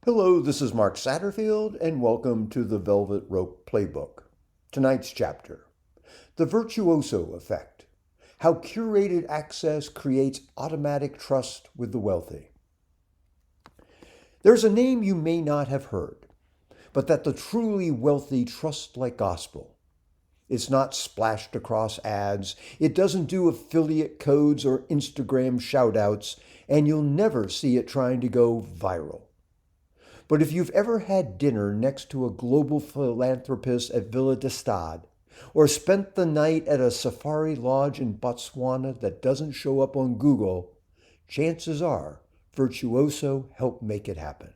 Hello, this is Mark Satterfield, and welcome to the Velvet Rope Playbook. Tonight's chapter, The Virtuoso Effect, How Curated Access Creates Automatic Trust with the Wealthy. There's a name you may not have heard, but that the truly wealthy trust like gospel. It's not splashed across ads, it doesn't do affiliate codes or Instagram shoutouts, and you'll never see it trying to go viral. But if you've ever had dinner next to a global philanthropist at Villa d'Estade, or spent the night at a safari lodge in Botswana that doesn't show up on Google, chances are Virtuoso helped make it happen.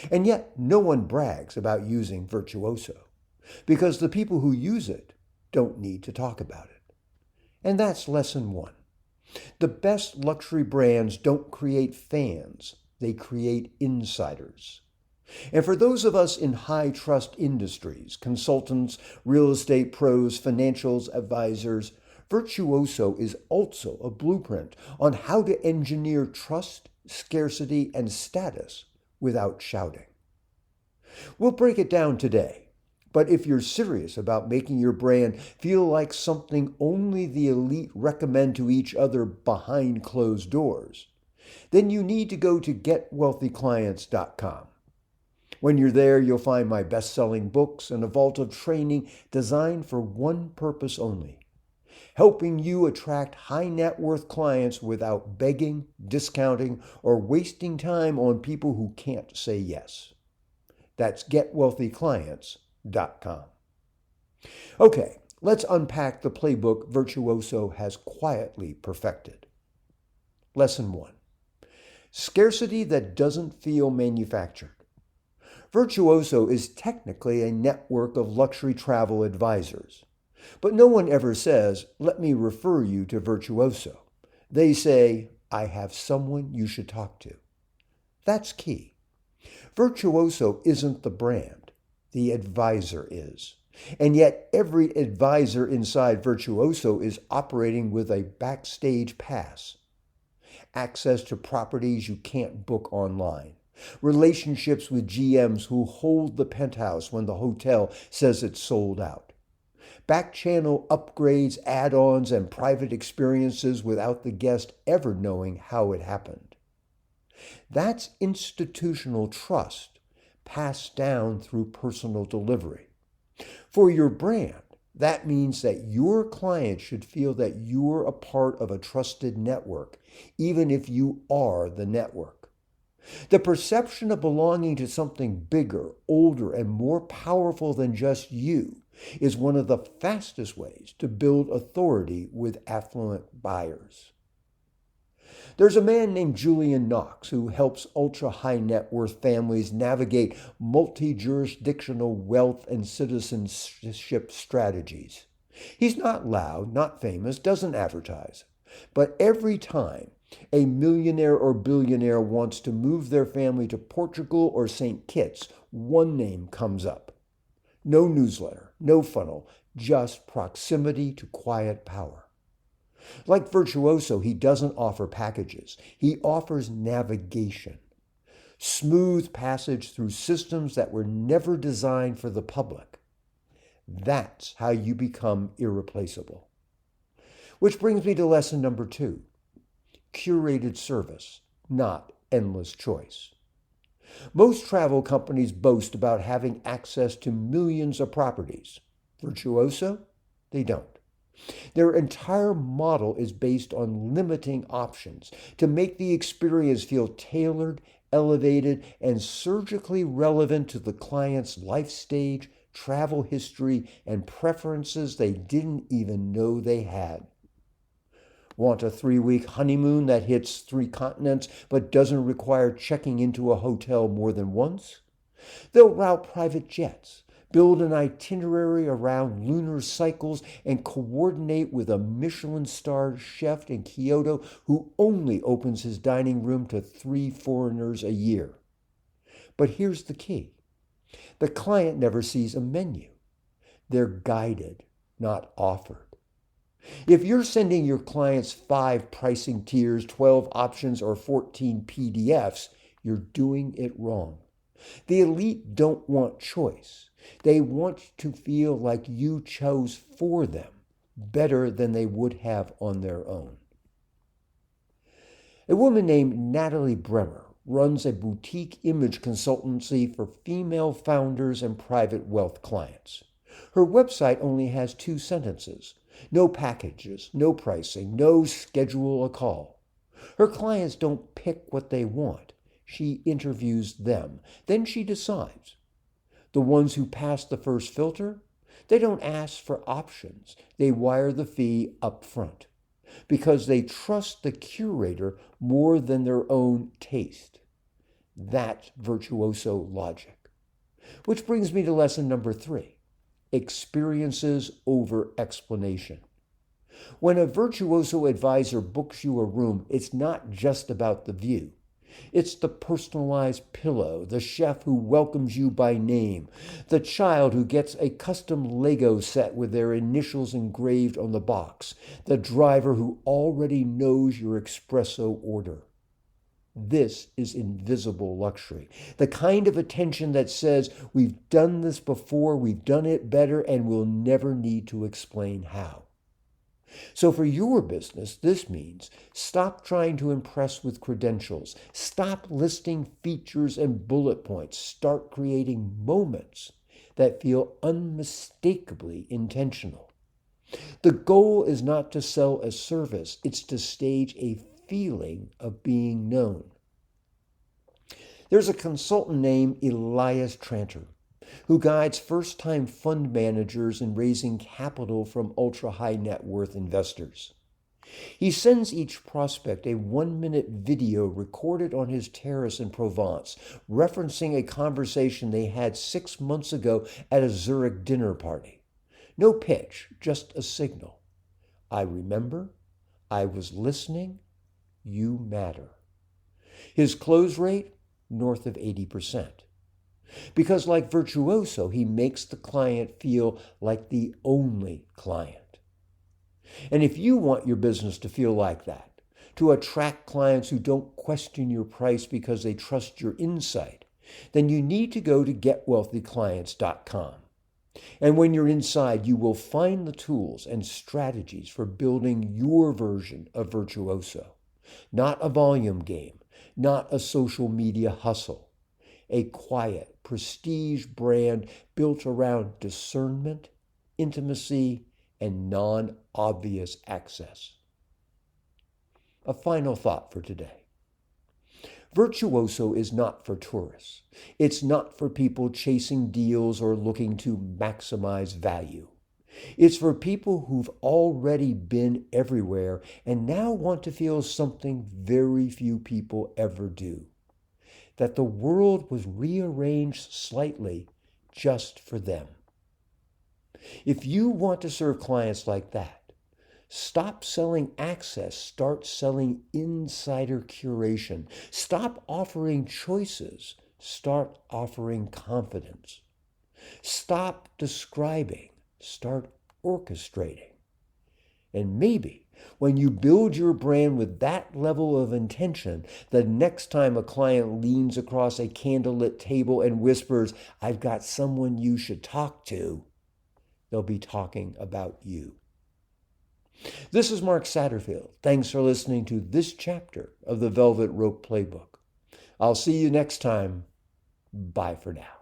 And yet no one brags about using Virtuoso, because the people who use it don't need to talk about it. And that's lesson one. The best luxury brands don't create fans. They create insiders. And for those of us in high trust industries, consultants, real estate pros, financials advisors, Virtuoso is also a blueprint on how to engineer trust, scarcity, and status without shouting. We'll break it down today, but if you're serious about making your brand feel like something only the elite recommend to each other behind closed doors, then you need to go to getwealthyclients.com. When you're there, you'll find my best-selling books and a vault of training designed for one purpose only: helping you attract high net worth clients without begging, discounting, or wasting time on people who can't say yes. That's getwealthyclients.com. Okay, let's unpack the playbook Virtuoso has quietly perfected. Lesson 1. Scarcity that doesn't feel manufactured. Virtuoso is technically a network of luxury travel advisors. But no one ever says, "Let me refer you to Virtuoso." They say, "I have someone you should talk to." That's key. Virtuoso isn't the brand. The advisor is. And yet every advisor inside Virtuoso is operating with a backstage pass. Access to properties you can't book online. Relationships with GMs who hold the penthouse when the hotel says it's sold out. Back-channel upgrades, add-ons, and private experiences without the guest ever knowing how it happened. That's institutional trust passed down through personal delivery. For your brand, that means that your client should feel that you're a part of a trusted network, even if you are the network. The perception of belonging to something bigger, older, and more powerful than just you is one of the fastest ways to build authority with affluent buyers. There's a man named Julian Knox who helps ultra-high net worth families navigate multi-jurisdictional wealth and citizenship strategies. He's not loud, not famous, doesn't advertise. But every time a millionaire or billionaire wants to move their family to Portugal or St. Kitts, one name comes up. No newsletter, no funnel, just proximity to quiet power. Like Virtuoso, he doesn't offer packages. He offers navigation. Smooth passage through systems that were never designed for the public. That's how you become irreplaceable. Which brings me to lesson number 2. Curated service, not endless choice. Most travel companies boast about having access to millions of properties. Virtuoso? They don't. Their entire model is based on limiting options to make the experience feel tailored, elevated, and surgically relevant to the client's life stage, travel history, and preferences they didn't even know they had. Want a 3-week honeymoon that hits 3 continents but doesn't require checking into a hotel more than once? They'll route private jets, build an itinerary around lunar cycles, and coordinate with a Michelin-starred chef in Kyoto who only opens his dining room to 3 foreigners a year. But here's the key. The client never sees a menu. They're guided, not offered. If you're sending your clients 5 pricing tiers, 12 options, or 14 PDFs, you're doing it wrong. The elite don't want choice. They want to feel like you chose for them better than they would have on their own. A woman named Natalie Bremer runs a boutique image consultancy for female founders and private wealth clients. Her website only has 2 sentences. No packages, no pricing, no schedule a call. Her clients don't pick what they want. She interviews them. Then she decides. The ones who pass the first filter, they don't ask for options. They wire the fee up front because they trust the curator more than their own taste. That's virtuoso logic. Which brings me to lesson number 3, experiences over explanation. When a virtuoso advisor books you a room, it's not just about the view. It's the personalized pillow, the chef who welcomes you by name, the child who gets a custom Lego set with their initials engraved on the box, the driver who already knows your espresso order. This is invisible luxury, the kind of attention that says, we've done this before, we've done it better, and we'll never need to explain how. So for your business, this means stop trying to impress with credentials. Stop listing features and bullet points. Start creating moments that feel unmistakably intentional. The goal is not to sell a service. It's to stage a feeling of being known. There's a consultant named Elias Tranter who guides first-time fund managers in raising capital from ultra-high net worth investors. He sends each prospect a 1-minute video recorded on his terrace in Provence, referencing a conversation they had 6 months ago at a Zurich dinner party. No pitch, just a signal. I remember, I was listening, you matter. His close rate, north of 80%. Because like Virtuoso, he makes the client feel like the only client. And if you want your business to feel like that, to attract clients who don't question your price because they trust your insight, then you need to go to getwealthyclients.com. And when you're inside, you will find the tools and strategies for building your version of Virtuoso. Not a volume game, not a social media hustle. A quiet, prestige brand built around discernment, intimacy, and non-obvious access. A final thought for today. Virtuoso is not for tourists. It's not for people chasing deals or looking to maximize value. It's for people who've already been everywhere and now want to feel something very few people ever do. That the world was rearranged slightly just for them. If you want to serve clients like that, stop selling access, start selling insider curation. Stop offering choices, start offering confidence. Stop describing, start orchestrating. And maybe when you build your brand with that level of intention, the next time a client leans across a candlelit table and whispers, "I've got someone you should talk to," they'll be talking about you. This is Mark Satterfield. Thanks for listening to this chapter of the Velvet Rope Playbook. I'll see you next time. Bye for now.